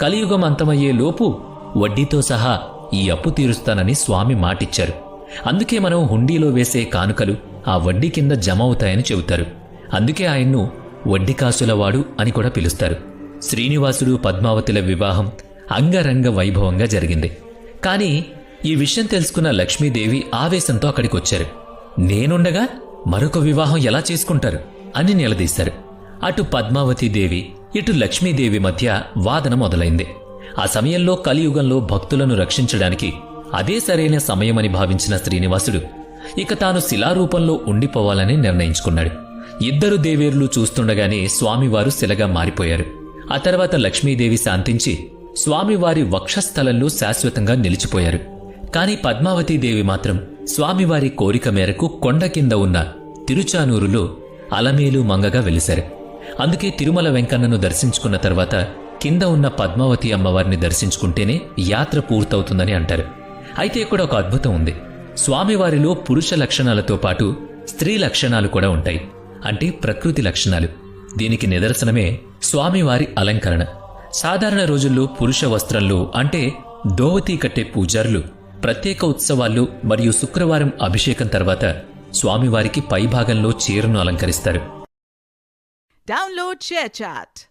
కలియుగం అంతమయ్యే లోపు వడ్డీతో సహా ఈ అప్పు తీరుస్తానని స్వామి మాటిచ్చారు. అందుకే మనం హుండీలో వేసే కానుకలు ఆ వడ్డీ కింద జమ అవుతాయని చెబుతారు. అందుకే ఆయన్ను వడ్డీకాసులవాడు అని కూడా పిలుస్తారు. శ్రీనివాసుడు పద్మావతిల వివాహం అంగరంగ వైభవంగా జరిగింది. కాని ఈ విషయం తెలుసుకున్న లక్ష్మీదేవి ఆవేశంతో అక్కడికొచ్చారు. నేనుండగా మరొక వివాహం ఎలా చేసుకుంటారు అని నిలదీశారు. అటు పద్మావతీదేవి ఇటు లక్ష్మీదేవి మధ్య వాదన మొదలైంది. ఆ సమయంలో కలియుగంలో భక్తులను రక్షించడానికి అదే సరైన సమయమని భావించిన శ్రీనివాసుడు ఇక తాను శిలారూపంలో ఉండిపోవాలని నిర్ణయించుకున్నాడు. ఇద్దరు దేవేరులు చూస్తుండగానే స్వామివారు శిలగా మారిపోయారు. ఆ తర్వాత లక్ష్మీదేవి శాంతించి స్వామివారి వక్షస్థలంలో శాశ్వతంగా నిలిచిపోయారు. కాని పద్మావతీదేవి మాత్రం స్వామివారి కోరిక మేరకు కొండ కింద ఉన్న తిరుచానూరులో అలమేలు మంగగా వెలిశారు. అందుకే తిరుమల వెంకన్నను దర్శించుకున్న తర్వాత కింద ఉన్న పద్మావతి అమ్మవారిని దర్శించుకుంటేనే యాత్ర పూర్తవుతుందని అంటారు. అయితే ఇక్కడ ఒక అద్భుతం ఉంది. స్వామివారిలో పురుష లక్షణాలతో పాటు స్త్రీ లక్షణాలు కూడా ఉంటాయి. అంటే ప్రకృతి లక్షణాలు. దీనికి నిదర్శనమే స్వామివారి అలంకరణ. సాధారణ రోజుల్లో పురుష వస్త్రంలో అంటే దోవతీ కట్టే పూజారులు ప్రత్యేక ఉత్సవాల్లో మరియు శుక్రవారం అభిషేకం తర్వాత స్వామివారికి పైభాగంలో చీరను అలంకరిస్తారు. Download ShareChat.